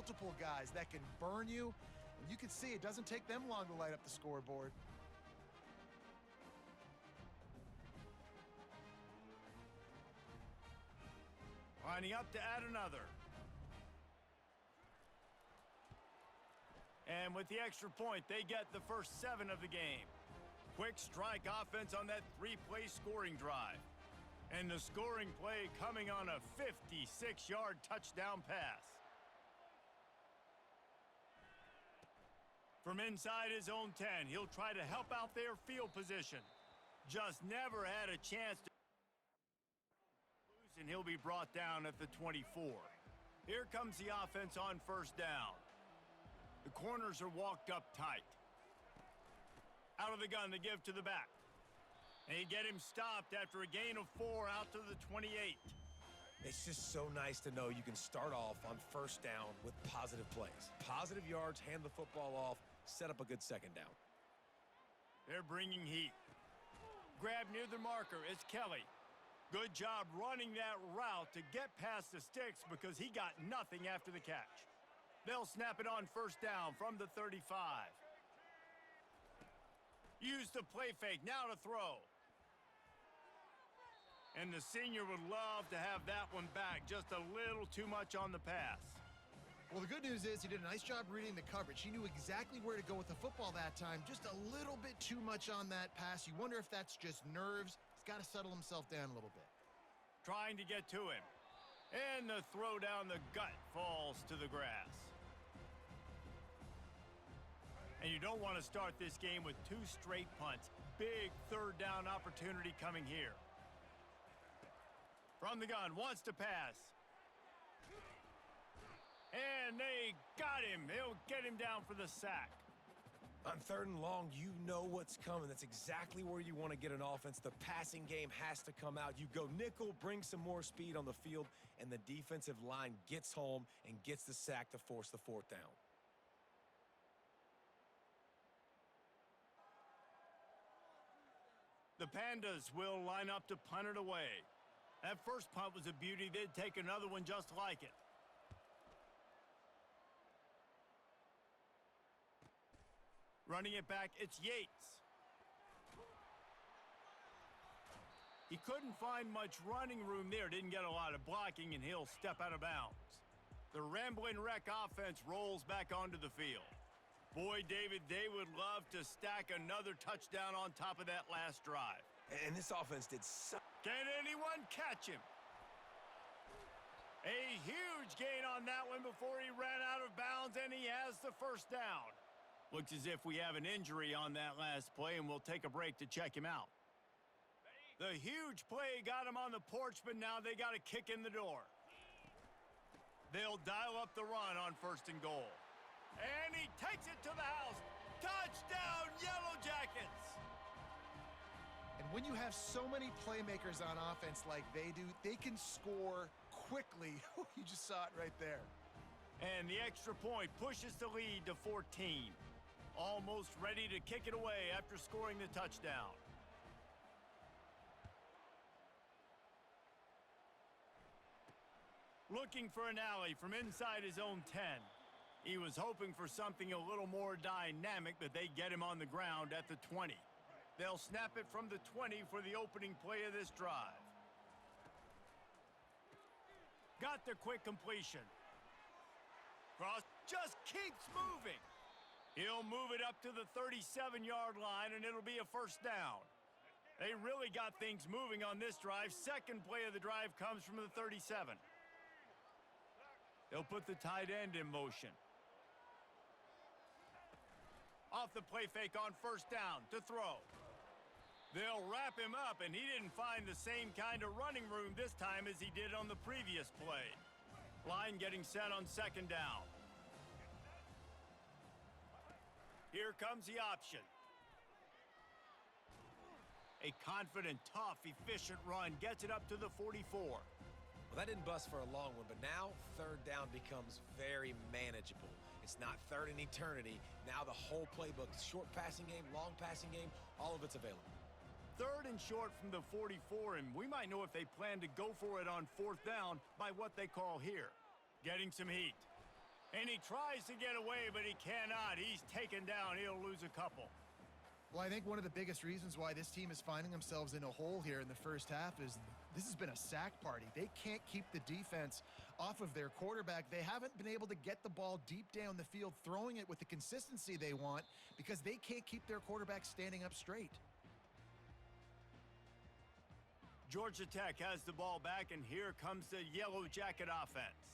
multiple guys that can burn you. And you can see it doesn't take them long to light up the scoreboard. Lining up to add another. And with the extra point, they get the first 7 of the game. Quick strike offense on that 3-play scoring drive. And the scoring play coming on a 56-yard touchdown pass. From inside his own 10, he'll try to help out their field position. Just never had a chance to lose, and he'll be brought down at the 24. Here comes the offense on first down. The corners are walked up tight. Out of the gun to give to the back. They get him stopped after a gain of 4 out to the 28. It's just so nice to know you can start off on first down with positive plays. Positive yards, hand the football off, set up a good second down. They're bringing heat. Grab near the marker, it's Kelly. Good job running that route to get past the sticks because he got nothing after the catch. They'll snap it on first down from the 35. Use the play fake, now to throw. And the senior would love to have that one back, just a little too much on the pass. Well, the good news is he did a nice job reading the coverage. He knew exactly where to go with the football that time, just a little bit too much on that pass. You wonder if that's just nerves. He's got to settle himself down a little bit. Trying to get to him. And the throw down the gut falls to the grass. And you don't want to start this game with 2 straight punts. Big third down opportunity coming here. From the gun, wants to pass. And they got him. They'll get him down for the sack. On 3rd and long, you know what's coming. That's exactly where you want to get an offense. The passing game has to come out. You go nickel, bring some more speed on the field, and the defensive line gets home and gets the sack to force the 4th down. The Pandas will line up to punt it away. That first punt was a beauty. They'd take another one just like it. Running it back, it's Yates. He couldn't find much running room there. Didn't get a lot of blocking, and he'll step out of bounds. The Ramblin' Wreck offense rolls back onto the field. Boy, David, they would love to stack another touchdown on top of that last drive. And this offense did so... Can anyone catch him? A huge gain on that one before he ran out of bounds, and he has the first down. Looks as if we have an injury on that last play, and we'll take a break to check him out. The huge play got him on the porch, but now they got a kick in the door. They'll dial up the run on 1st and goal. And he takes it to the house. Touchdown, Yellow Jackets! And when you have so many playmakers on offense like they do, they can score quickly. You just saw it right there. And the extra point pushes the lead to 14. Almost ready to kick it away after scoring the touchdown. Looking for an alley from inside his own 10. He was hoping for something a little more dynamic, but they get him on the ground at the 20. They'll snap it from the 20 for the opening play of this drive. Got the quick completion. Cross just keeps moving. He'll move it up to the 37-yard line, and it'll be a first down. They really got things moving on this drive. Second play of the drive comes from the 37. They'll put the tight end in motion. Off the play fake on first down to throw. They'll wrap him up, and he didn't find the same kind of running room this time as he did on the previous play. Line getting set on 2nd down. Here comes the option. A confident, tough, efficient run gets it up to the 44. Well, that didn't bust for a long one, but now 3rd down becomes very manageable. It's not 3rd and eternity. Now the whole playbook, short passing game, long passing game, all of it's available. 3rd and short from the 44, and we might know if they plan to go for it on 4th down by what they call here. Getting some heat. And he tries to get away, but he cannot. He's taken down. He'll lose a couple. Well, I think one of the biggest reasons why this team is finding themselves in a hole here in the first half is this has been a sack party. They can't keep the defense off of their quarterback. They haven't been able to get the ball deep down the field, throwing it with the consistency they want because they can't keep their quarterback standing up straight. Georgia Tech has the ball back, and here comes the Yellow Jacket offense.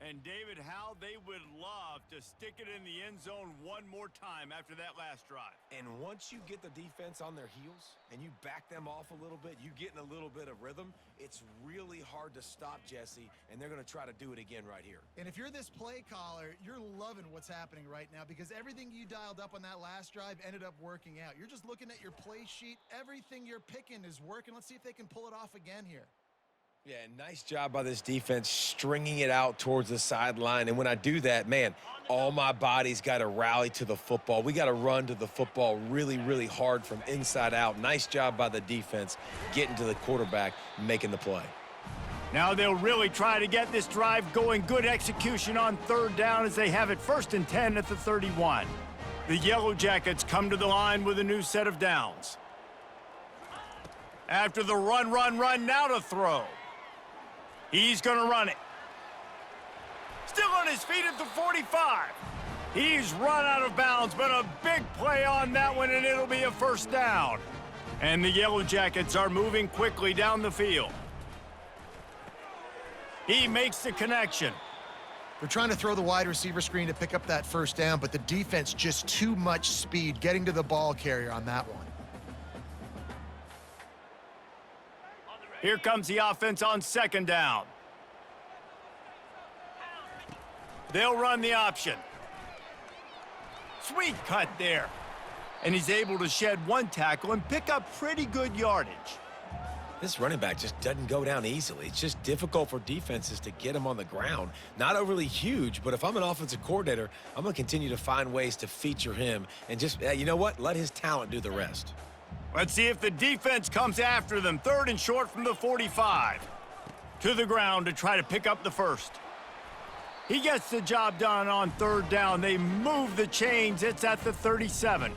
And David, how they would love to stick it in the end zone one more time after that last drive. And once you get the defense on their heels and you back them off a little bit, you get in a little bit of rhythm, it's really hard to stop, Jesse, and they're going to try to do it again right here. And if you're this play caller, you're loving what's happening right now because everything you dialed up on that last drive ended up working out. You're just looking at your play sheet. Everything you're picking is working. Let's see if they can pull it off again here. Yeah, nice job by this defense stringing it out towards the sideline. And when I do that, man, all my body's got to rally to the football. We got to run to the football really, really hard from inside out. Nice job by the defense getting to the quarterback, making the play. Now they'll really try to get this drive going. Good execution on third down as they have it 1st and 10 at the 31. The Yellow Jackets come to the line with a new set of downs. After the run, now to throw. He's going to run it. Still on his feet at the 45. He's run out of bounds, but a big play on that one, and it'll be a 1st down. And the Yellow Jackets are moving quickly down the field. He makes the connection. They're trying to throw the wide receiver screen to pick up that 1st down, but the defense just too much speed getting to the ball carrier on that one. Here comes the offense on 2nd down. They'll run the option. Sweet cut there. And he's able to shed one tackle and pick up pretty good yardage. This running back just doesn't go down easily. It's just difficult for defenses to get him on the ground. Not overly huge, but if I'm an offensive coordinator, I'm going to continue to find ways to feature him and just, you know what, let his talent do the rest. Let's see if the defense comes after them. 3rd and short from the 45. To the ground to try to pick up the 1st. He gets the job done on 3rd down. They move the chains. It's at the 37.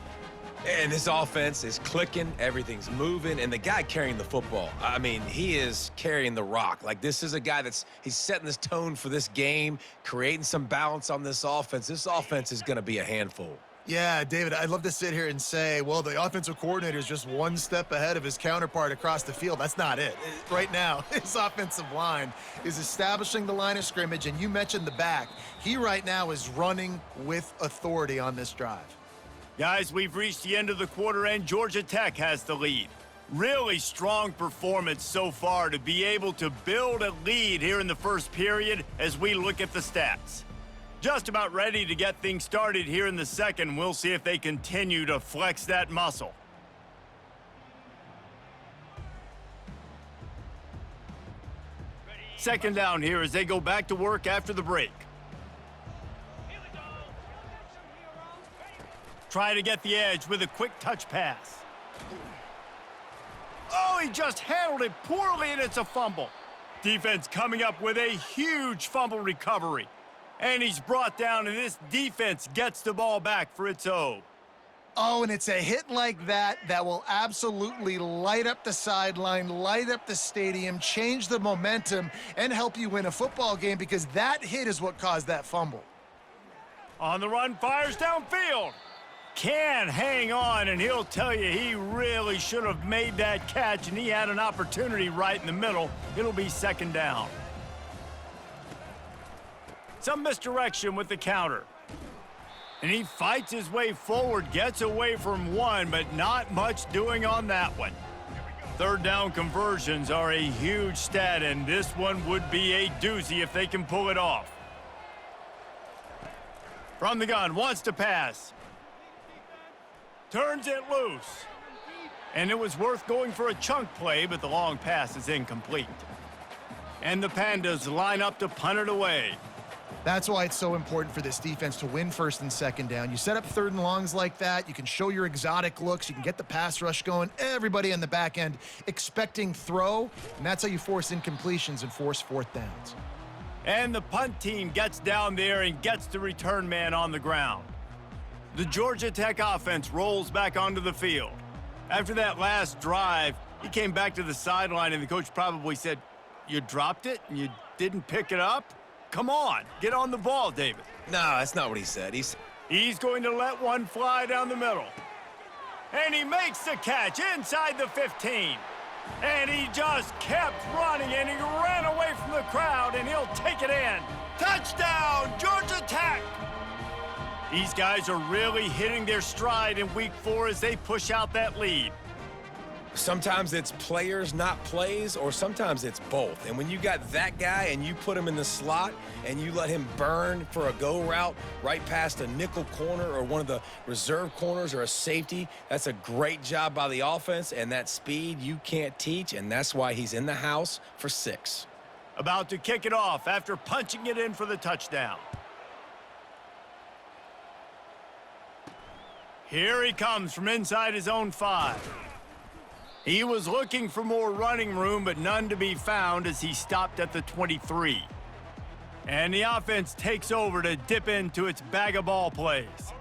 And this offense is clicking, everything's moving, and the guy carrying the football, I mean, he is carrying the rock. Like, this is a guy he's setting this tone for this game, creating some balance on this offense. This offense is going to be a handful. Yeah, David, I'd love to sit here and say, well, the offensive coordinator is just one step ahead of his counterpart across the field. That's not it. Right now, his offensive line is establishing the line of scrimmage, and you mentioned the back. He right now is running with authority on this drive. Guys, we've reached the end of the quarter, and Georgia Tech has the lead. Really strong performance so far to be able to build a lead here in the 1st period as we look at the stats. Just about ready to get things started here in the 2nd. We'll see if they continue to flex that muscle. Second down here as they go back to work after the break. Try to get the edge with a quick touch pass. Oh, he just handled it poorly, and it's a fumble. Defense coming up with a huge fumble recovery. And he's brought down, and this defense gets the ball back for its own. Oh, and it's a hit like that that will absolutely light up the sideline, light up the stadium, change the momentum, and help you win a football game because that hit is what caused that fumble. On the run, fires downfield. Can hang on, and he'll tell you he really should have made that catch, and he had an opportunity right in the middle. It'll be 2nd down. Some misdirection with the counter. And he fights his way forward, gets away from one, but not much doing on that one. 3rd down conversions are a huge stat, and this one would be a doozy if they can pull it off. From the gun, wants to pass. Turns it loose. And it was worth going for a chunk play, but the long pass is incomplete. And the Pandas line up to punt it away. That's why it's so important for this defense to win 1st and 2nd down. You set up 3rd and longs like that, you can show your exotic looks, you can get the pass rush going, everybody on the back end expecting throw, and that's how you force incompletions and force 4th downs. And the punt team gets down there and gets the return man on the ground. The Georgia Tech offense rolls back onto the field. After that last drive, he came back to the sideline and the coach probably said, "You dropped it and you didn't pick it up? Come on, get on the ball, David." No, that's not what he said. He's going to let one fly down the middle. And he makes the catch inside the 15. And he just kept running, and he ran away from the crowd, and he'll take it in. Touchdown, Georgia Tech! These guys are really hitting their stride in Week 4 as they push out that lead. Sometimes it's players, not plays, or sometimes it's both. And when you got that guy and you put him in the slot and you let him burn for a go route right past a nickel corner or one of the reserve corners or a safety, that's a great job by the offense, and that speed you can't teach, and that's why he's in the house for 6. About to kick it off after punching it in for the touchdown. Here he comes from inside his own 5. He was looking for more running room, but none to be found as he stopped at the 23. And the offense takes over to dip into its bag of ball plays.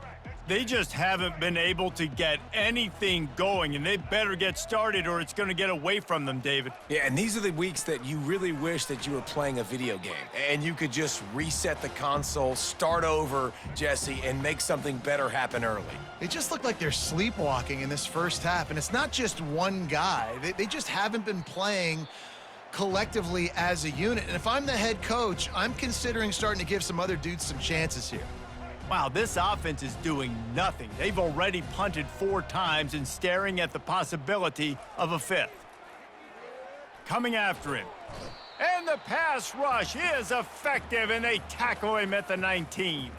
They just haven't been able to get anything going, and they better get started or it's going to get away from them, David. Yeah, and these are the weeks that you really wish that you were playing a video game and you could just reset the console, start over, Jesse, and make something better happen early. They just look like they're sleepwalking in this first half, and it's not just one guy. They just haven't been playing collectively as a unit. And if I'm the head coach, I'm considering starting to give some other dudes some chances here. Wow, this offense is doing nothing. They've already punted 4 times and staring at the possibility of a 5th. Coming after him. And the pass rush is effective, and they tackle him at the 19.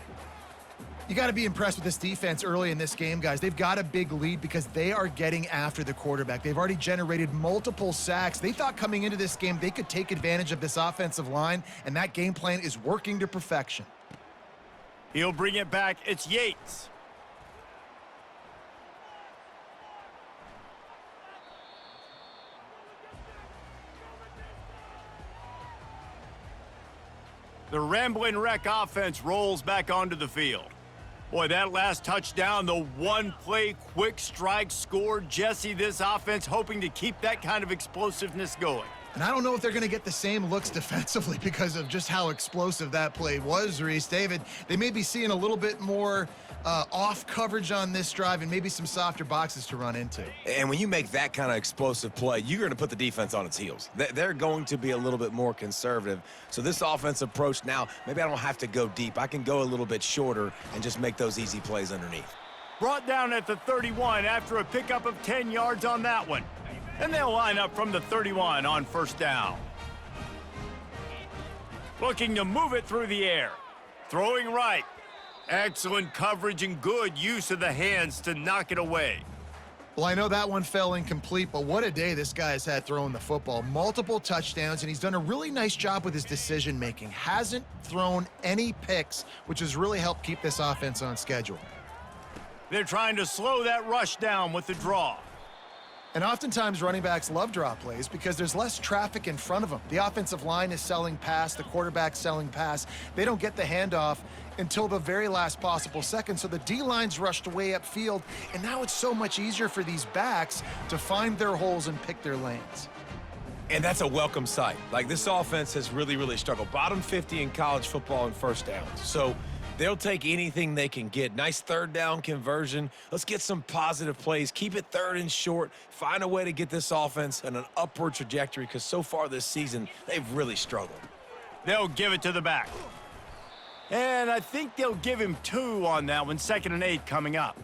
You got to be impressed with this defense early in this game, guys. They've got a big lead because they are getting after the quarterback. They've already generated multiple sacks. They thought coming into this game they could take advantage of this offensive line, and that game plan is working to perfection. He'll bring it back. It's Yates. The Ramblin' Wreck offense rolls back onto the field. Boy, that last touchdown, the one-play quick strike score. Jesse, this offense hoping to keep that kind of explosiveness going. And I don't know if they're going to get the same looks defensively because of just how explosive that play was, Reese. David, they may be seeing a little bit more off coverage on this drive and maybe some softer boxes to run into. And when you make that kind of explosive play, you're going to put the defense on its heels. They're going to be a little bit more conservative. So this offensive approach now, maybe I don't have to go deep. I can go a little bit shorter and just make those easy plays underneath. Brought down at the 31 after a pickup of 10 yards on that one. And they'll line up from the 31 on first down. Looking to move it through the air. Throwing right. Excellent coverage and good use of the hands to knock it away. Well, I know that one fell incomplete, but what a day this guy has had throwing the football. Multiple touchdowns, and he's done a really nice job with his decision-making. Hasn't thrown any picks, which has really helped keep this offense on schedule. They're trying to slow that rush down with the draw. And oftentimes running backs love draw plays because there's less traffic in front of them. The offensive line is selling pass, the quarterback's selling pass. They don't get the handoff until the very last possible second, so the D-line's rushed way upfield, and now it's so much easier for these backs to find their holes and pick their lanes. And that's a welcome sight. Like, this offense has really, really struggled. Bottom 50 in college football in first downs. So they'll take anything they can get. Nice third down conversion. Let's get some positive plays. Keep it third and short. Find a way to get this offense on an upward trajectory because so far this season, they've really struggled. They'll give it to the back. And I think they'll give him 2 on that one. 2nd and 8 coming up.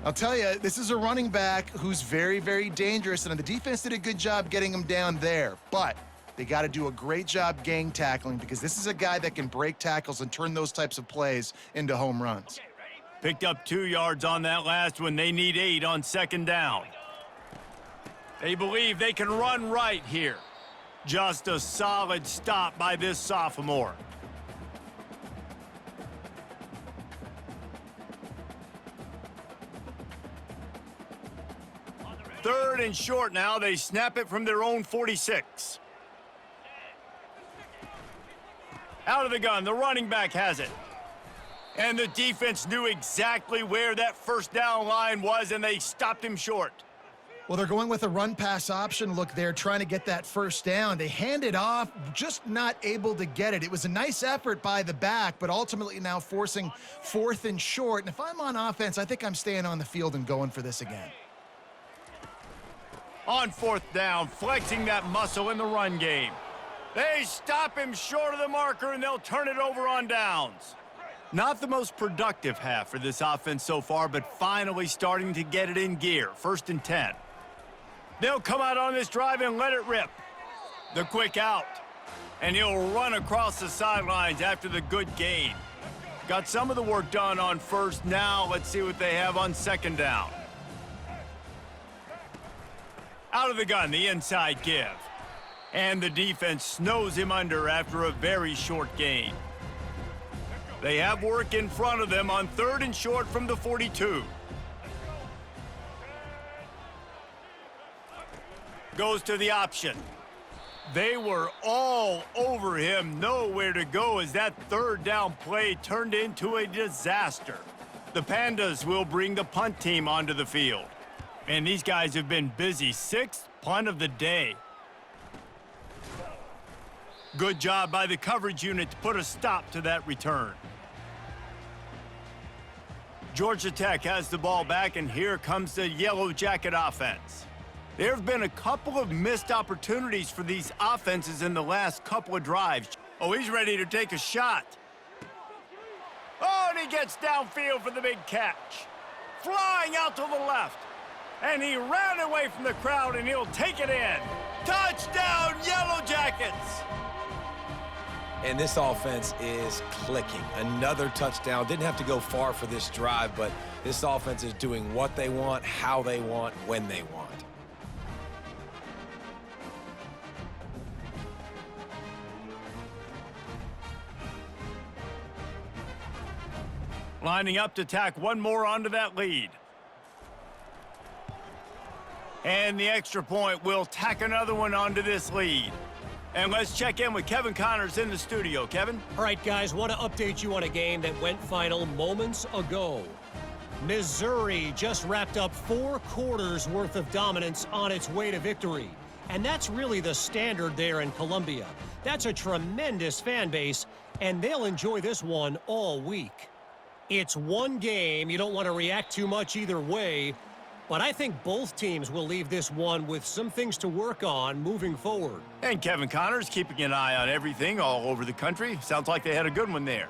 I'll tell you, this is a running back who's very, very dangerous, and the defense did a good job getting him down there. But they got to do a great job gang tackling because this is a guy that can break tackles and turn those types of plays into home runs. Picked up 2 yards on that last one. They need 8 on 2nd down. They believe they can run right here. Just a solid stop by this sophomore. Third and short now. They snap it from their own 46. Out of the gun, the running back has it. And the defense knew exactly where that first down line was, and they stopped him short. Well, they're going with a run-pass option look there, trying to get that first down. They hand it off, just not able to get it. It was a nice effort by the back, but ultimately now forcing 4th and short. And if I'm on offense, I think I'm staying on the field and going for this again. On 4th down, flexing that muscle in the run game. They stop him short of the marker, and they'll turn it over on downs. Not the most productive half for this offense so far, but finally starting to get it in gear. 1st and 10. They'll come out on this drive and let it rip. The quick out. And he'll run across the sidelines after the good gain. Got some of the work done on 1st. Now let's see what they have on 2nd down. Out of the gun, the inside give. And the defense snows him under after a very short gain. They have work in front of them on 3rd and short from the 42. Goes to the option. They were all over him, nowhere to go as that 3rd down play turned into a disaster. The Pandas will bring the punt team onto the field. And these guys have been busy. 6th punt of the day. Good job by the coverage unit to put a stop to that return. Georgia Tech has the ball back, and here comes the Yellow Jacket offense. There have been a couple of missed opportunities for these offenses in the last couple of drives. Oh, he's ready to take a shot. Oh, and he gets downfield for the big catch. Flying out to the left. And he ran away from the crowd, and he'll take it in. Touchdown, Yellow Jackets! And this offense is clicking. Another touchdown. Didn't have to go far for this drive, but this offense is doing what they want, how they want, when they want. Lining up to tack one more onto that lead. And the extra point will tack another one onto this lead. And let's check in with Kevin Connors in the studio. Kevin? All right, guys, want to update you on a game that went final moments ago. Missouri just wrapped up 4 quarters worth of dominance on its way to victory. And that's really the standard there in Columbia. That's a tremendous fan base, and they'll enjoy this one all week. It's one game. You don't want to react too much either way, but I think both teams will leave this one with some things to work on moving forward. And Kevin Connors keeping an eye on everything all over the country. Sounds like they had a good one there.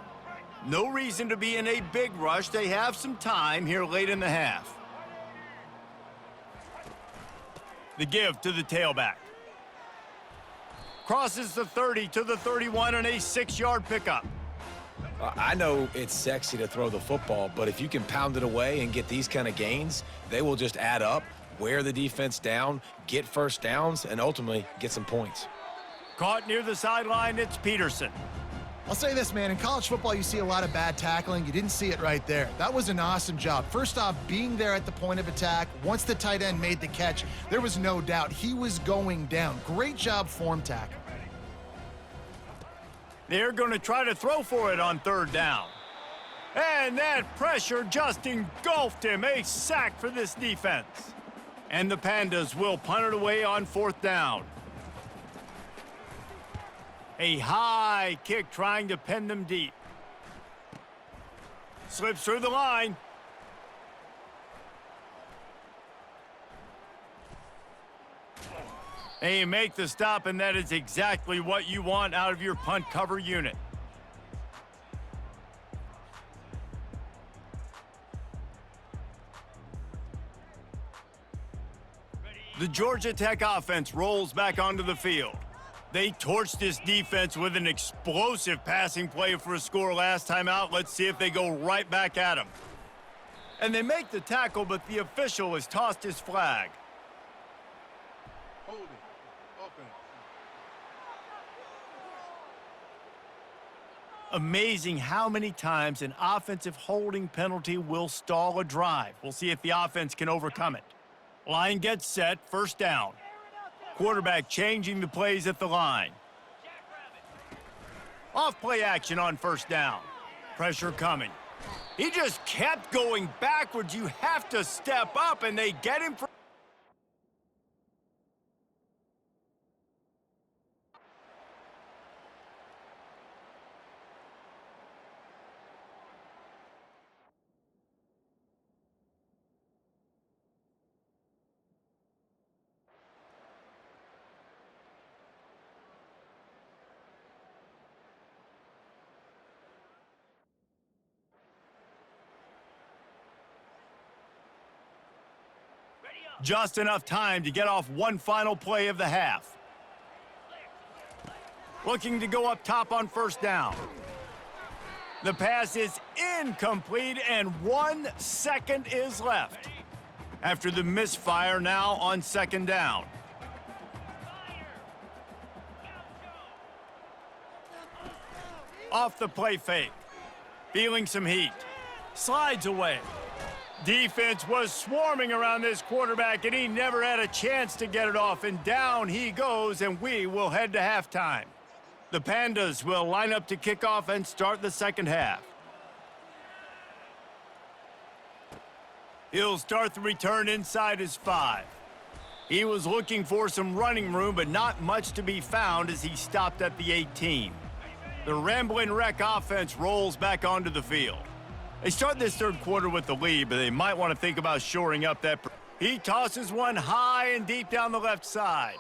No reason to be in a big rush. They have some time here late in the half. The give to the tailback. Crosses the 30 to the 31 and a 6-yard pickup. I know it's sexy to throw the football, but if you can pound it away and get these kind of gains, they will just add up, wear the defense down, get first downs, and ultimately get some points. Caught near the sideline, it's Peterson. I'll say this, man. In college football, you see a lot of bad tackling. You didn't see it right there. That was an awesome job. First off, being there at the point of attack. Once the tight end made the catch, there was no doubt he was going down. Great job form tackle. They're going to try to throw for it on 3rd down. And that pressure just engulfed him. A sack for this defense. And the Pandas will punt it away on 4th down. A high kick trying to pin them deep. Slips through the line. They make the stop, and that is exactly what you want out of your punt cover unit. The Georgia Tech offense rolls back onto the field. They torched this defense with an explosive passing play for a score last time out. Let's see if they go right back at him. And they make the tackle, but the official has tossed his flag. Amazing how many times an offensive holding penalty will stall a drive. We'll see if the offense can overcome it. Line gets set, 1st down. Quarterback changing the plays at the line. Off play action on first down. Pressure coming. He just kept going backwards. You have to step up, and they get him for... Just enough time to get off one final play of the half. Looking to go up top on first down. The pass is incomplete, and 1 second is left. After the misfire, now on second down. Off the play fake. Feeling some heat. Slides away. Defense was swarming around this quarterback, and he never had a chance to get it off. And down he goes, and we will head to halftime. The Pandas will line up to kick off and start the second half. He'll start the return inside his 5. He was looking for some running room, but not much to be found as he stopped at the 18. The Ramblin' Wreck offense rolls back onto the field. They start this third quarter with the lead, but they might want to think about shoring up that. He tosses one high and deep down the left side.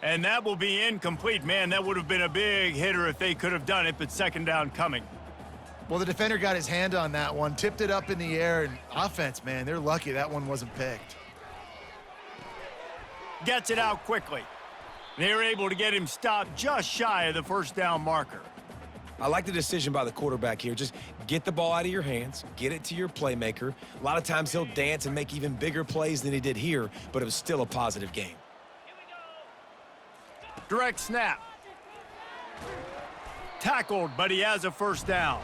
And that will be incomplete. Man, that would have been a big hitter if they could have done it, but second down coming. Well, the defender got his hand on that one, tipped it up in the air, and offense, man, they're lucky that one wasn't picked. Gets it out quickly. They're able to get him stopped just shy of the first down marker. I like the decision by the quarterback here. Just get the ball out of your hands, get it to your playmaker. A lot of times he'll dance and make even bigger plays than he did here, but it was still a positive game. Direct snap. Tackled, but he has a first down.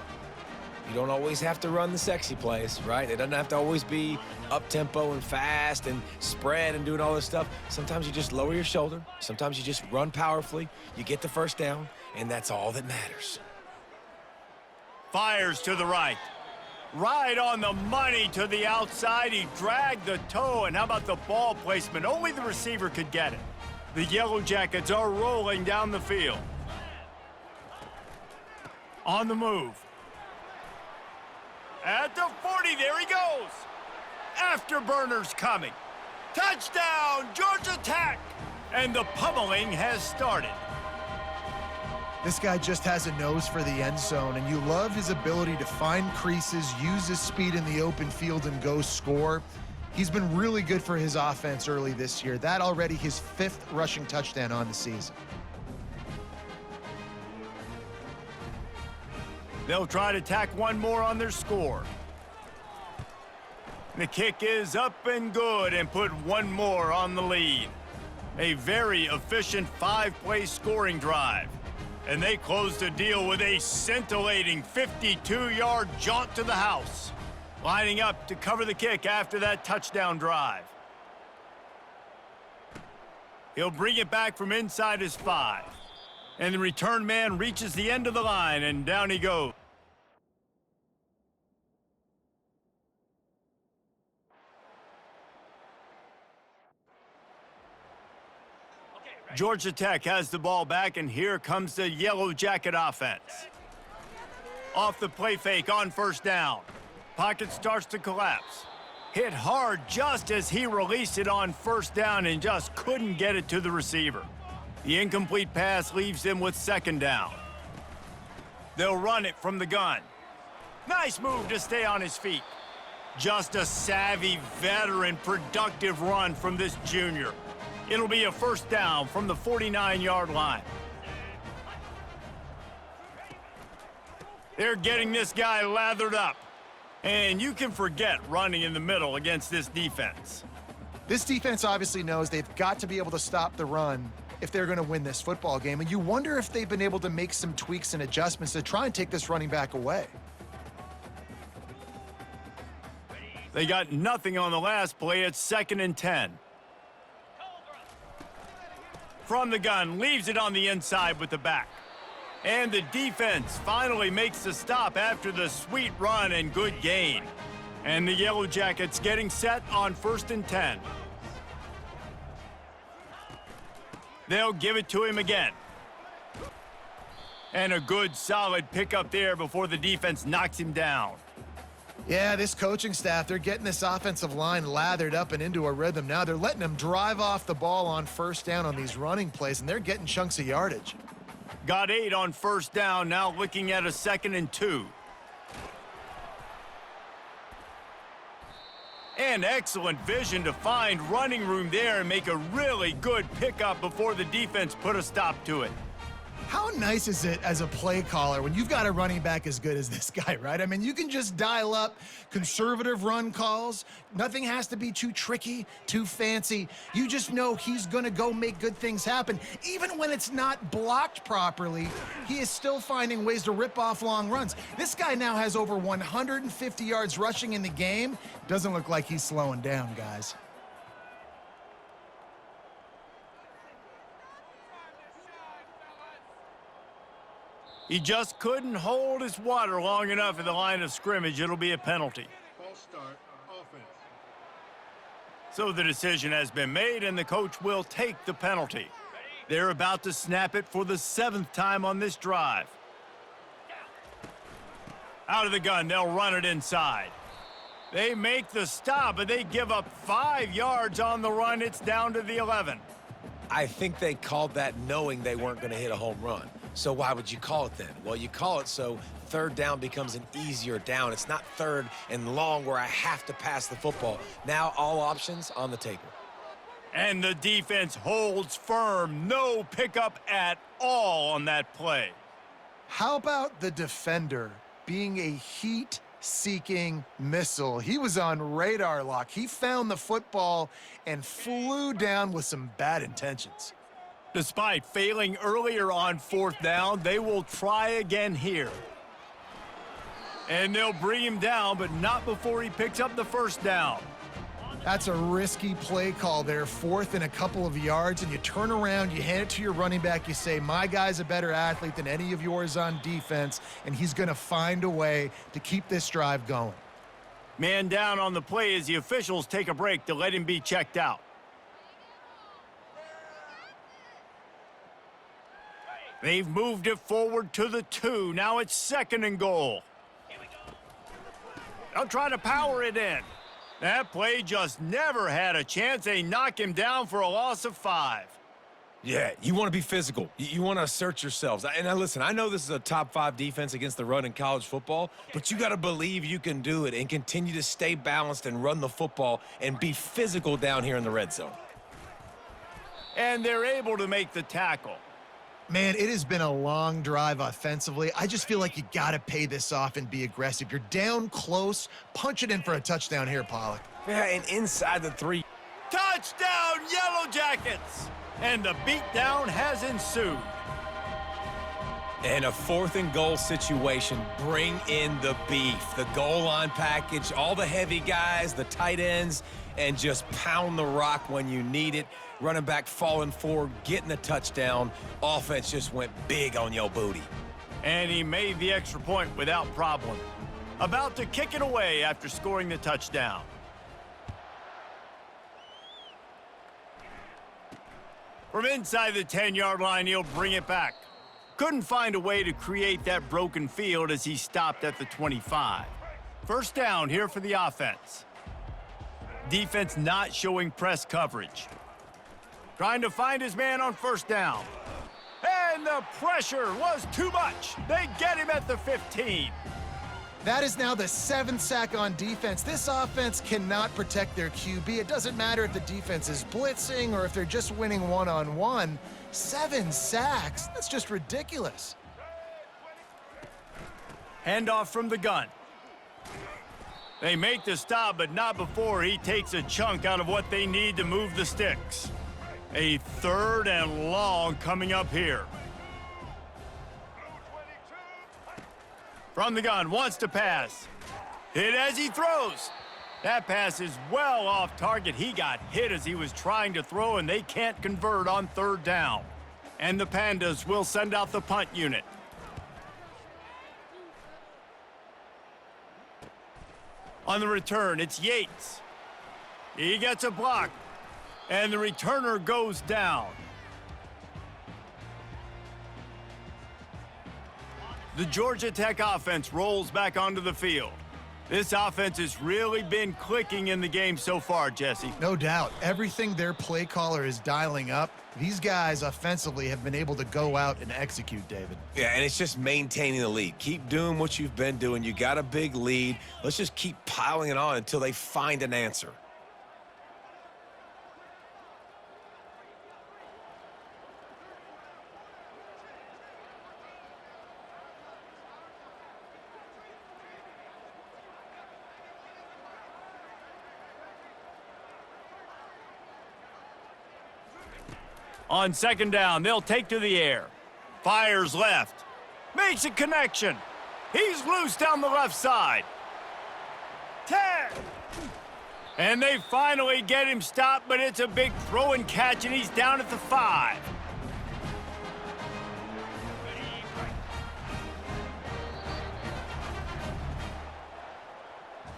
You don't always have to run the sexy plays, right? It doesn't have to always be up-tempo and fast and spread and doing all this stuff. Sometimes you just lower your shoulder. Sometimes you just run powerfully. You get the first down, and that's all that matters. Fires to the right. Right on the money to the outside. He dragged the toe, and how about the ball placement? Only the receiver could get it. The Yellow Jackets are rolling down the field. On the move. At the 40, there he goes. Afterburners coming. Touchdown, Georgia Tech. And the pummeling has started. This guy just has a nose for the end zone, and you love his ability to find creases, use his speed in the open field, and go score. He's been really good for his offense early this year. That already his 5th rushing touchdown on the season. They'll try to tack one more on their score. The kick is up and good and put one more on the lead. A very efficient 5-play scoring drive. And they close the deal with a scintillating 52-yard jaunt to the house. Lining up to cover the kick after that touchdown drive. He'll bring it back from inside his 5. And the return man reaches the end of the line, and down he goes. Georgia Tech has the ball back, and here comes the Yellow Jacket offense. Off the play fake on first down. Pocket starts to collapse. Hit hard just as he released it on first down and just couldn't get it to the receiver. The incomplete pass leaves them with second down. They'll run it from the gun. Nice move to stay on his feet. Just a savvy, veteran, productive run from this junior. It'll be a first down from the 49-yard line. They're getting this guy lathered up. And you can forget running in the middle against this defense. This defense obviously knows they've got to be able to stop the run if they're going to win this football game. And you wonder if they've been able to make some tweaks and adjustments to try and take this running back away. They got nothing on the last play. It's 2nd and 10. From the gun, leaves it on the inside with the back. And the defense finally makes the stop after the sweet run and good gain. And the Yellow Jackets getting set on 1st and 10. They'll give it to him again. And a good, solid pickup there before the defense knocks him down. Yeah, this coaching staff, they're getting this offensive line lathered up and into a rhythm now. They're letting them drive off the ball on 1st down on these running plays, and they're getting chunks of yardage. Got 8 on 1st down, now looking at a 2nd and 2. And excellent vision to find running room there and make a really good pickup before the defense put a stop to it. How nice is it as a play caller when you've got a running back as good as this guy, right? I mean, you can just dial up conservative run calls. Nothing has to be too tricky, too fancy. You just know he's going to go make good things happen. Even when it's not blocked properly, he is still finding ways to rip off long runs. This guy now has over 150 yards rushing in the game. Doesn't look like he's slowing down, guys. He just couldn't hold his water long enough at the line of scrimmage. It'll be a penalty. False start, offense. So the decision has been made, and the coach will take the penalty. They're about to snap it for the 7th time on this drive. Out of the gun, they'll run it inside. They make the stop, but they give up 5 yards on the run. It's down to the 11. I think they called that knowing they weren't going to hit a home run. So why would you call it then? Well, you call it so 3rd down becomes an easier down. It's not 3rd and long where I have to pass the football. Now all options on the table. And the defense holds firm. No pickup at all on that play. How about the defender being a heat-seeking missile? He was on radar lock. He found the football and flew down with some bad intentions. Despite failing earlier on 4th down, they will try again here. And they'll bring him down, but not before he picks up the 1st down. That's a risky play call there, 4th and a couple of yards, and you turn around, you hand it to your running back, you say, my guy's a better athlete than any of yours on defense, and he's going to find a way to keep this drive going. Man down on the play as the officials take a break to let him be checked out. They've moved it forward to the 2. Now it's 2nd and goal. They'll try to power it in. That play just never had a chance. They knock him down for a loss of 5. Yeah, you want to be physical. You want to assert yourselves. And now listen, I know this is a top 5 defense against the run in college football, but you got to believe you can do it and continue to stay balanced and run the football and be physical down here in the red zone. And they're able to make the tackle. Man, it has been a long drive offensively. I just feel like you got to pay this off and be aggressive. You're down close. Punch it in for a touchdown here, Pollock. Yeah, and inside the 3. Touchdown, Yellow Jackets! And the beatdown has ensued. And a 4th and goal situation. Bring in the beef. The goal line package, all the heavy guys, the tight ends, and just pound the rock when you need it. Running back falling forward, getting the touchdown. Offense just went big on your booty. And he made the extra point without problem. About to kick it away after scoring the touchdown. From inside the 10-yard line, he'll bring it back. Couldn't find a way to create that broken field as he stopped at the 25. 1st down here for the offense. Defense not showing press coverage. Trying to find his man on 1st down. And the pressure was too much. They get him at the 15. That is now the 7th sack on defense. This offense cannot protect their QB. It doesn't matter if the defense is blitzing or if they're just winning one-on-one. 7 sacks, that's just ridiculous. Handoff from the gun. They make the stop, but not before he takes a chunk out of what they need to move the sticks. A 3rd and long coming up here. From the gun, wants to pass. Hit as he throws. That pass is well off target. He got hit as he was trying to throw, and they can't convert on 3rd down. And the Pandas will send out the punt unit. On the return, it's Yates. He gets a block, and the returner goes down. The Georgia Tech offense rolls back onto the field. This offense has really been clicking in the game so far, Jesse. No doubt. Everything their play caller is dialing up, these guys offensively have been able to go out and execute, David. Yeah, and it's just maintaining the lead. Keep doing what you've been doing. You got a big lead. Let's just keep piling it on until they find an answer. On second down, they'll take to the air. Fires left. Makes a connection. He's loose down the left side. 10. And they finally get him stopped, but it's a big throw and catch, and he's down at the 5.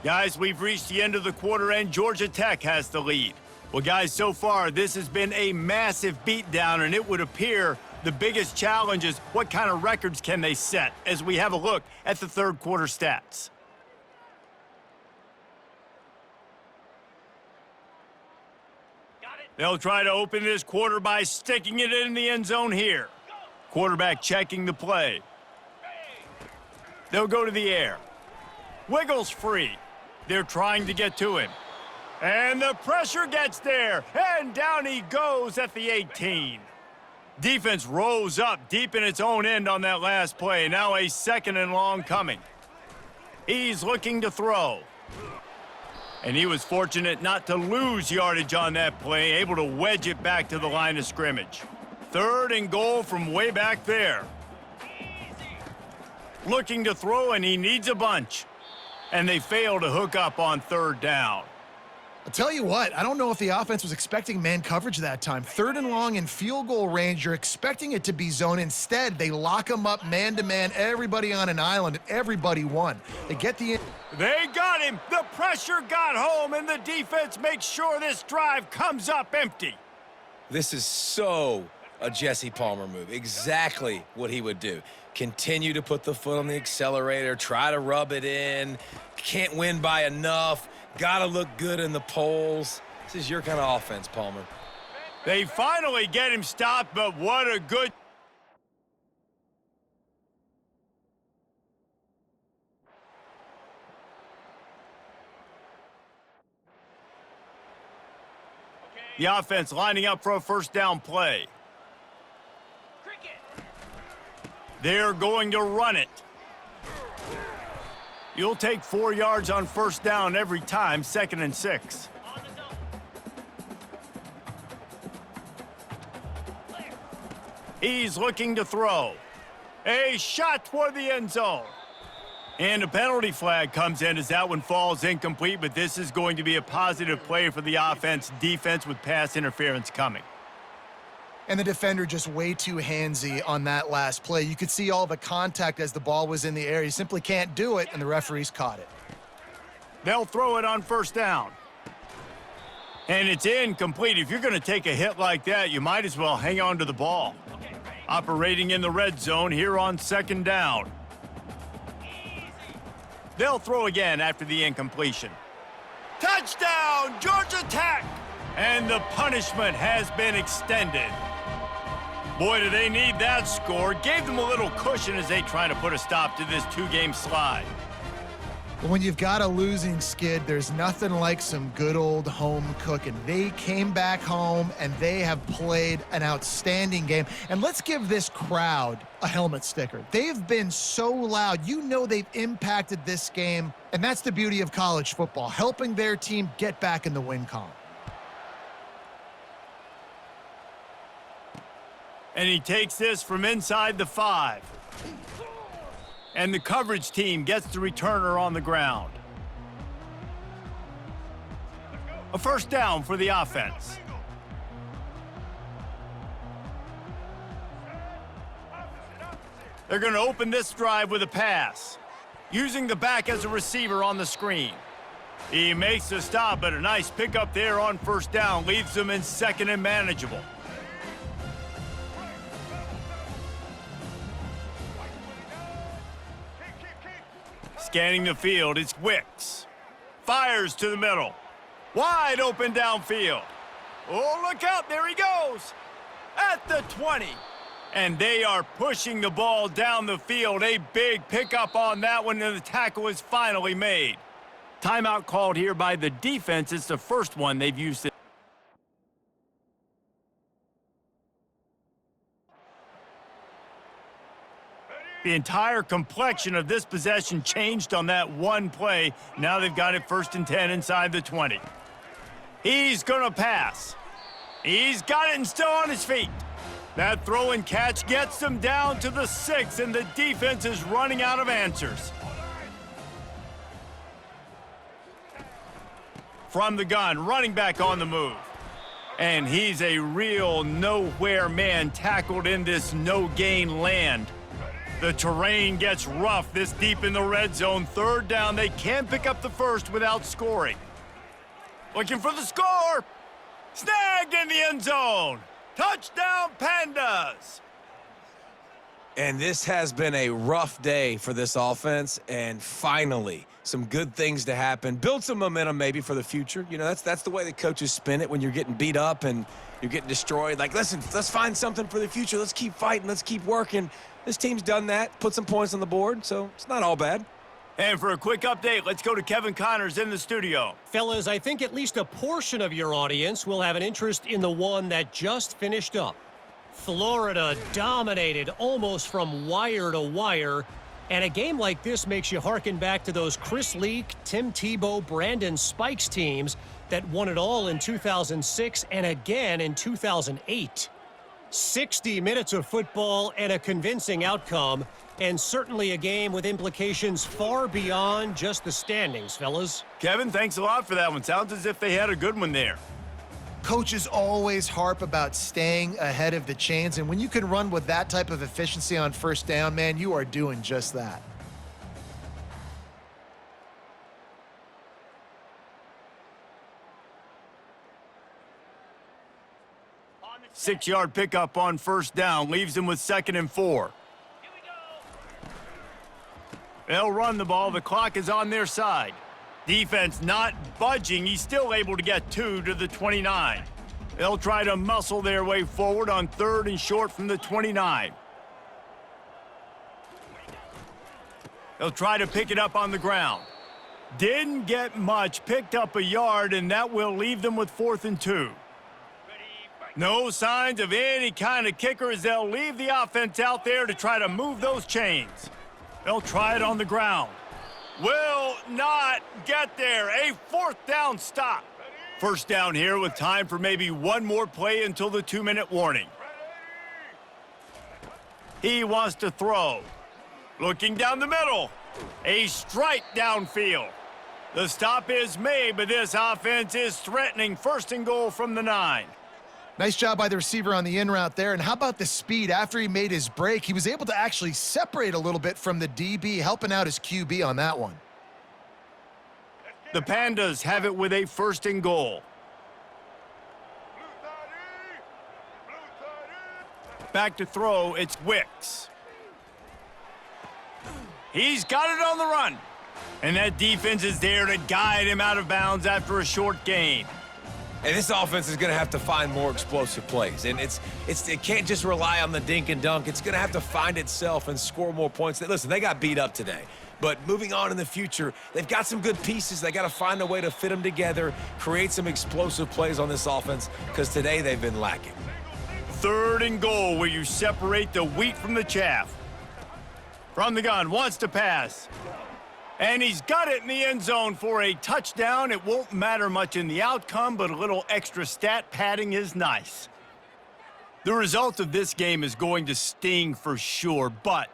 Guys, we've reached the end of the quarter, and Georgia Tech has the lead. Well, guys, so far, this has been a massive beatdown, and it would appear the biggest challenge is what kind of records can they set as we have a look at the third quarter stats. They'll try to open this quarter by sticking it in the end zone here. Quarterback checking the play. They'll go to the air. Wiggles free. They're trying to get to him. And the pressure gets there, and down he goes at the 18. Defense rose up deep in its own end on that last play. Now a 2nd and long coming. He's looking to throw. And he was fortunate not to lose yardage on that play, able to wedge it back to the line of scrimmage. 3rd and goal from way back there. Looking to throw, and he needs a bunch. And they fail to hook up on 3rd down. I'll tell you what, I don't know if the offense was expecting man coverage that time. 3rd and long in field goal range, you're expecting it to be zone. Instead, they lock them up man-to-man, everybody on an island, and everybody won. They get the... They got him! The pressure got home, and the defense makes sure this drive comes up empty. This is so a Jesse Palmer move. Exactly what he would do. Continue to put the foot on the accelerator, try to rub it in, can't win by enough, gotta look good in the polls. This is your kind of offense, Palmer. They finally get him stopped, but what a good... The offense lining up for a 1st down play. They're going to run it. You'll take 4 yards on 1st down every time, 2nd and 6. He's looking to throw. A shot toward the end zone. And a penalty flag comes in as that one falls incomplete, but this is going to be a positive play for the offense. Defense with pass interference coming. And the defender just way too handsy on that last play. You could see all the contact as the ball was in the air. He simply can't do it, and the referees caught it. They'll throw it on 1st down. And it's incomplete. If you're going to take a hit like that, you might as well hang on to the ball. Operating in the red zone here on 2nd down. They'll throw again after the incompletion. Touchdown, Georgia Tech! And the punishment has been extended. Boy, do they need that score. Gave them a little cushion as they try to put a stop to this 2-game slide. When you've got a losing skid, there's nothing like some good old home cooking. They came back home, and they have played an outstanding game. And let's give this crowd a helmet sticker. They've been so loud. You know they've impacted this game, and that's the beauty of college football, helping their team get back in the win column. And he takes this from inside the 5. And the coverage team gets the returner on the ground. A 1st down for the offense. They're going to open this drive with a pass, using the back as a receiver on the screen. He makes the stop, but a nice pickup there on first down leaves them in second and manageable. Scanning the field, it's Wicks. Fires to the middle. Wide open downfield. Oh, look out, there he goes. At the 20. And they are pushing the ball down the field. A big pickup on that one, and the tackle is finally made. Timeout called here by the defense. It's the first one they've used. The entire complexion of this possession changed on that one play. Now they've got it 1st and 10 inside the 20. He's going to pass. He's got it and still on his feet. That throw and catch gets them down to the 6, and the defense is running out of answers. From the gun, running back on the move. And he's a real nowhere man tackled in this no-gain land. The terrain gets rough this deep in the red zone. 3rd down, they can pick up the first without scoring. Looking for the score. Snagged in the end zone. Touchdown, Pandas. And this has been a rough day for this offense, and finally, some good things to happen. Build some momentum maybe for the future. You know, that's the way the coaches spin it when you're getting beat up and you're getting destroyed. Like, listen, let's find something for the future. Let's keep fighting. Let's keep working. This team's done that, put some points on the board, so it's not all bad. And for a quick update, let's go to Kevin Connors in the studio. Fellas, I think at least a portion of your audience will have an interest in the one that just finished up. Florida dominated almost from wire to wire, and a game like this makes you hearken back to those Chris Leak, Tim Tebow, Brandon Spikes teams that won it all in 2006 and again in 2008. 60 minutes of football and a convincing outcome, and certainly a game with implications far beyond just the standings, fellas. Kevin, thanks a lot for that one. Sounds as if they had a good one there. Coaches always harp about staying ahead of the chains, and when you can run with that type of efficiency on first down, man, you are doing just that. Six-yard pickup on first down leaves them with 2nd and 4. They'll run the ball. The clock is on their side. Defense not budging. He's still able to get 2 to the 29. They'll try to muscle their way forward on 3rd and short from the 29. They'll try to pick it up on the ground. Didn't get much. Picked up a yard, and that will leave them with 4th and 2. No signs of any kind of kicker as they'll leave the offense out there to try to move those chains. They'll try it on the ground. Will not get there. A 4th down stop. First down here with time for maybe one more play until the 2-minute warning. He wants to throw. Looking down the middle. A strike downfield. The stop is made, but this offense is threatening. 1st and goal from the 9. Nice job by the receiver on the in route there. And how about the speed? After he made his break, he was able to actually separate a little bit from the DB, helping out his QB on that one. The Pandas have it with a 1st and goal. Back to throw, it's Wicks. He's got it on the run. And that defense is there to guide him out of bounds after a short gain. And this offense is going to have to find more explosive plays. And it can't just rely on the dink and dunk. It's going to have to find itself and score more points. Listen, they got beat up today. But moving on in the future, they've got some good pieces. They got to find a way to fit them together, create some explosive plays on this offense, because today they've been lacking. 3rd and goal, where you separate the wheat from the chaff. From the gun, wants to pass. And he's got it in the end zone for a touchdown. It won't matter much in the outcome, but a little extra stat padding is nice. The result of this game is going to sting for sure, but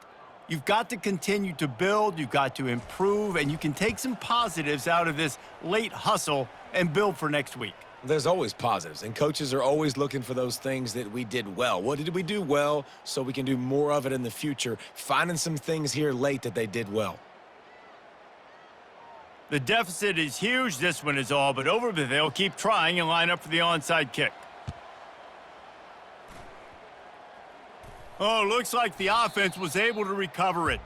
you've got to continue to build, you've got to improve, and you can take some positives out of this late hustle and build for next week. There's always positives, and coaches are always looking for those things that we did well. What did we do well so we can do more of it in the future? Finding some things here late that they did well. The deficit is huge. This one is all but over, but they'll keep trying and line up for the onside kick. Oh, looks like the offense was able to recover it.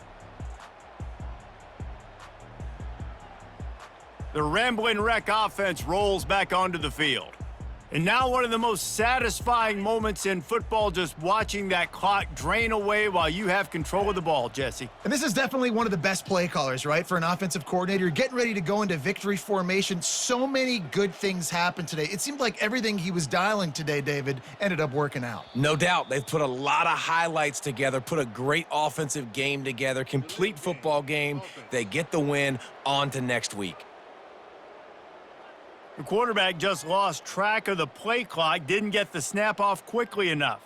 The Rambling Wreck offense rolls back onto the field. And now one of the most satisfying moments in football, just watching that clock drain away while you have control of the ball, Jesse. And this is definitely one of the best play callers, right, for an offensive coordinator. You're getting ready to go into victory formation. So many good things happened today. It seemed like everything he was dialing today, David, ended up working out. No doubt. They've put a lot of highlights together, put a great offensive game together, complete football game. They get the win. On to next week. The quarterback just lost track of the play clock, didn't get the snap off quickly enough.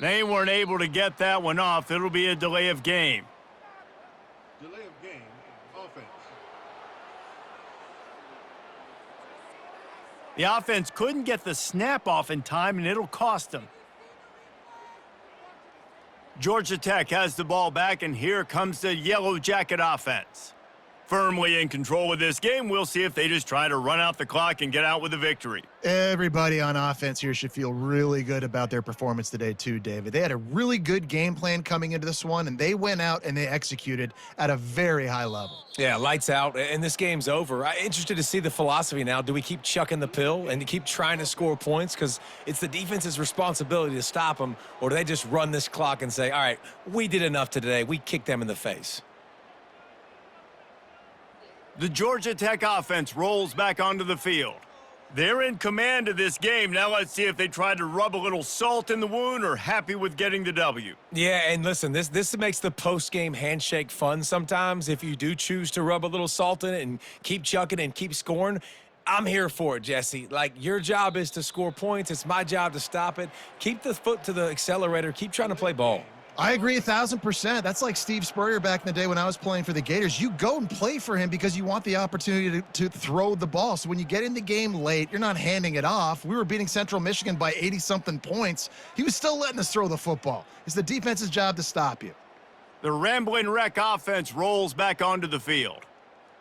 They weren't able to get that one off. It'll be a delay of game. Delay of game. Offense. The offense couldn't get the snap off in time, and it'll cost them. Georgia Tech has the ball back, and here comes the Yellow Jacket offense. Firmly in control of this game. We'll see if they just try to run out the clock and get out with a victory. Everybody on offense here should feel really good about their performance today too, David. They had a really good game plan coming into this one, and they went out and they executed at a very high level. Yeah, lights out, and this game's over. I'm interested to see the philosophy now. Do we keep chucking the pill and keep trying to score points? Because it's the defense's responsibility to stop them, or do they just run this clock and say, all right, we did enough today. We kicked them in the face. The Georgia Tech offense rolls back onto the field. They're in command of this game. Now let's see if they try to rub a little salt in the wound or happy with getting the W. Yeah, and listen, this makes the post-game handshake fun sometimes. If you do choose to rub a little salt in it and keep chucking and keep scoring, I'm here for it, Jesse. Like, your job is to score points. It's my job to stop it. Keep the foot to the accelerator. Keep trying to play ball. I agree 1,000%. That's like Steve Spurrier back in the day when I was playing for the Gators. You go and play for him because you want the opportunity to throw the ball. So when you get in the game late, you're not handing it off. We were beating Central Michigan by 80-something points. He was still letting us throw the football. It's the defense's job to stop you. The Rambling Wreck offense rolls back onto the field.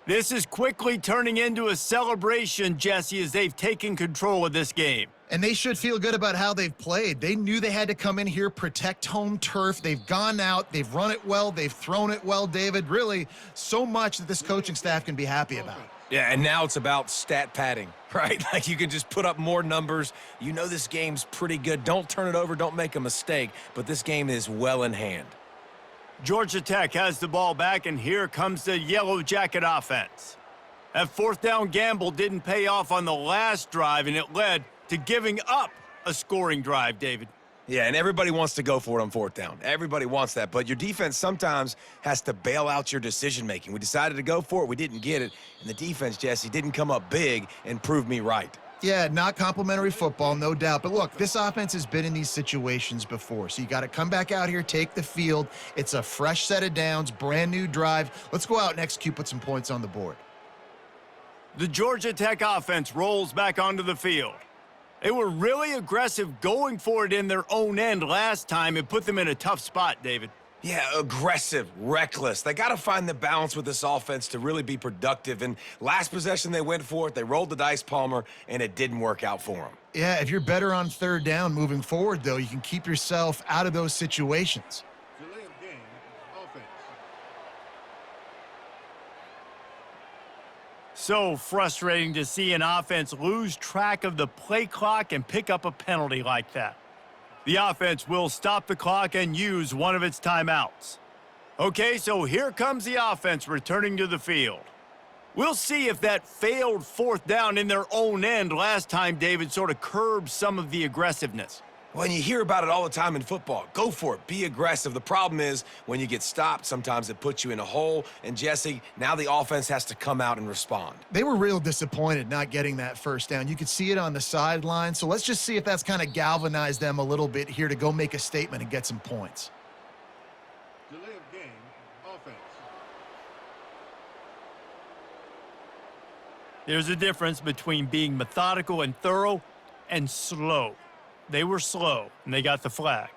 This is quickly turning into a celebration, Jesse, as they've taken control of this game. And they should feel good about how they've played. They knew they had to come in here, protect home turf. They've gone out, they've run it well, they've thrown it well, David. Really, so much that this coaching staff can be happy about. Yeah, and now it's about stat padding, right? Like, you can just put up more numbers. You know this game's pretty good. Don't turn it over, don't make a mistake, but this game is well in hand. Georgia Tech has the ball back, and here comes the Yellow Jacket offense. That fourth down gamble didn't pay off on the last drive, and it led to giving up a scoring drive, David. Yeah, and everybody wants to go for it on fourth down. Everybody wants that, but your defense sometimes has to bail out your decision-making. We decided to go for it. We didn't get it, and the defense, Jesse, didn't come up big and prove me right. Yeah, not complimentary football, no doubt. But look, this offense has been in these situations before. So you got to come back out here, take the field. It's a fresh set of downs, brand new drive. Let's go out and execute, put some points on the board. The Georgia Tech offense rolls back onto the field. They were really aggressive going for it in their own end last time. It put them in a tough spot, David. Yeah, aggressive, reckless. They got to find the balance with this offense to really be productive. And last possession, they went for it. They rolled the dice, Palmer, and it didn't work out for them. Yeah, if you're better on third down moving forward, though, you can keep yourself out of those situations. Delay of game. Offense. So frustrating to see an offense lose track of the play clock and pick up a penalty like that. The offense will stop the clock and use one of its timeouts. Okay, so here comes the offense returning to the field. We'll see if that failed fourth down in their own end last time, David, sort of curbed some of the aggressiveness. Well, and you hear about it all the time in football. Go for it. Be aggressive. The problem is when you get stopped, sometimes it puts you in a hole. And, Jesse, now the offense has to come out and respond. They were real disappointed not getting that first down. You could see it on the sideline. So let's just see if that's kind of galvanized them a little bit here to go make a statement and get some points. Delay offense. There's a difference between being methodical and thorough and slow. They were slow, and they got the flag.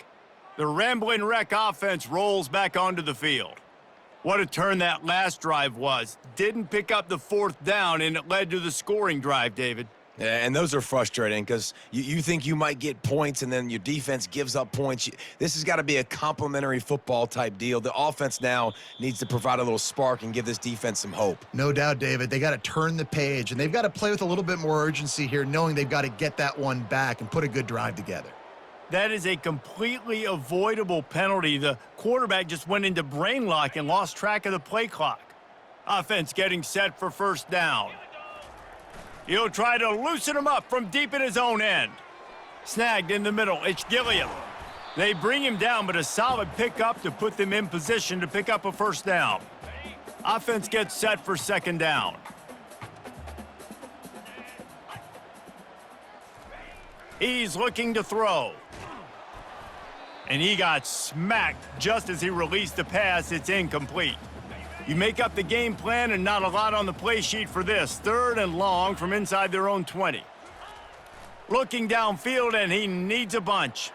The Ramblin' Wreck offense rolls back onto the field. What a turn that last drive was. Didn't pick up the fourth down, and it led to the scoring drive, David. Yeah, and those are frustrating because you think you might get points and then your defense gives up points. This has got to be a complimentary football type deal. The offense now needs to provide a little spark and give this defense some hope. No doubt, David. They got to turn the page, and they've got to play with a little bit more urgency here, knowing they've got to get that one back and put a good drive together. That is a completely avoidable penalty. The quarterback just went into brain lock and lost track of the play clock. Offense getting set for first down. He'll try to loosen him up from deep in his own end. Snagged in the middle. It's Gilliam. They bring him down, but a solid pickup to put them in position to pick up a first down. Offense gets set for second down. He's looking to throw. And he got smacked just as he released the pass. It's incomplete. You make up the game plan and not a lot on the play sheet for this. Third and long from inside their own 20. Looking downfield, and he needs a bunch.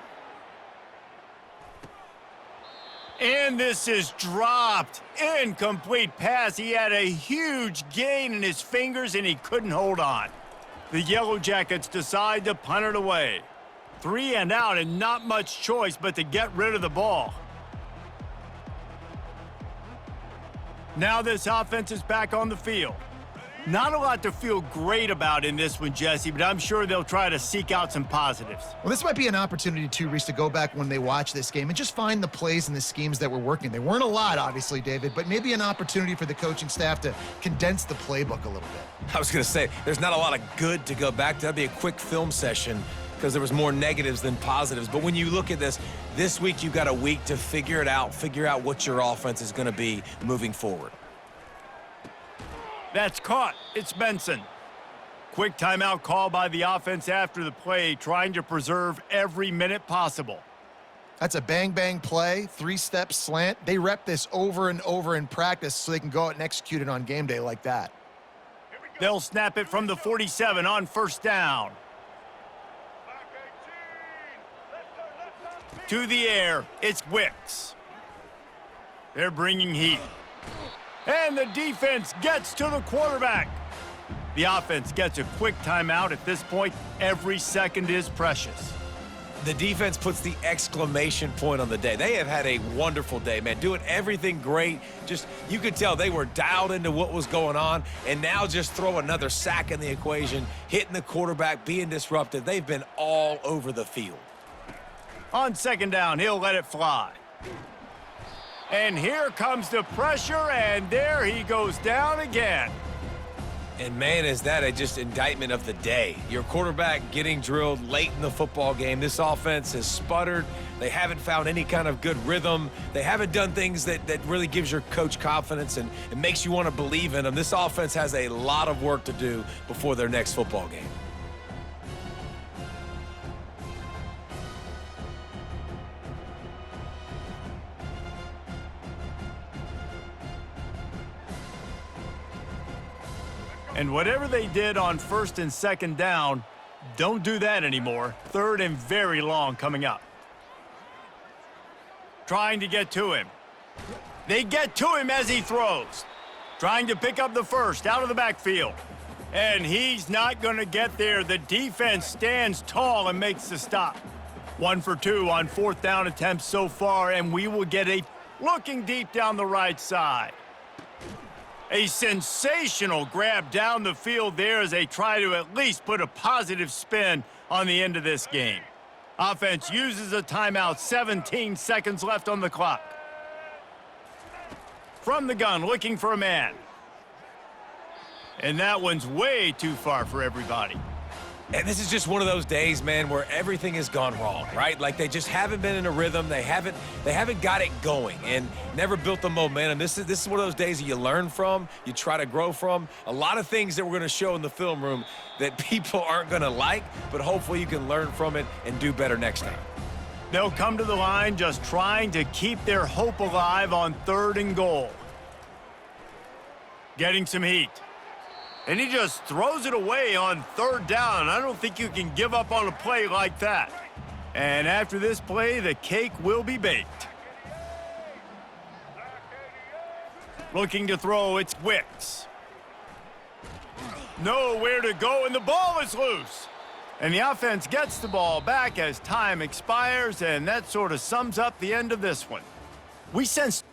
And this is dropped. Incomplete pass. He had a huge gain in his fingers, and he couldn't hold on. The Yellow Jackets decide to punt it away. 3 and out, and not much choice but to get rid of the ball. Now this offense is back on the field. Not a lot to feel great about in this one, Jesse, but I'm sure they'll try to seek out some positives. Well, this might be an opportunity, too, Reese, to go back when they watch this game and just find the plays and the schemes that were working. They weren't a lot, obviously, David, but maybe an opportunity for the coaching staff to condense the playbook a little bit. I was going to say, there's not a lot of good to go back to. That'd be a quick film session because there was more negatives than positives. But when you look at this week you've got a week to figure it out, figure out what your offense is going to be moving forward. That's caught. It's Benson. Quick timeout call by the offense after the play, trying to preserve every minute possible. That's a bang-bang play, 3-step slant. They rep this over and over in practice so they can go out and execute it on game day like that. They'll snap it from the 47 on first down. To the air, it's Wicks. They're bringing heat. And the defense gets to the quarterback. The offense gets a quick timeout. At this point, every second is precious. The defense puts the exclamation point on the day. They have had a wonderful day, man. Doing everything great. Just, you could tell they were dialed into what was going on. And now just throw another sack in the equation, hitting the quarterback, being disruptive. They've been all over the field. On second down, he'll let it fly. And here comes the pressure, and there he goes down again. And, man, is that a just indictment of the day. Your quarterback getting drilled late in the football game. This offense has sputtered. They haven't found any kind of good rhythm. They haven't done things that really gives your coach confidence and it makes you want to believe in them. This offense has a lot of work to do before their next football game. And whatever they did on first and second down, don't do that anymore. Third and very long coming up. Trying to get to him. They get to him as he throws. Trying to pick up the first out of the backfield. And he's not going to get there. The defense stands tall and makes the stop. 1 for 2 on fourth down attempts so far, and we will get a looking deep down the right side. A sensational grab down the field there as they try to at least put a positive spin on the end of this game. Offense uses a timeout, 17 seconds left on the clock. From the gun, looking for a man. And that one's way too far for everybody. And this is just one of those days, man, where everything has gone wrong, right? Like they just haven't been in a rhythm. They haven't got it going and never built the momentum. This is one of those days that you learn from, you try to grow from. A lot of things that we're going to show in the film room that people aren't going to like, but hopefully you can learn from it and do better next time. They'll come to the line just trying to keep their hope alive on 3rd and goal. Getting some heat. And he just throws it away on 3rd down. I don't think you can give up on a play like that. And after this play, the cake will be baked. Looking to throw, it's Wicks. Nowhere to go, and the ball is loose. And the offense gets the ball back as time expires, and that sort of sums up the end of this one. We sensed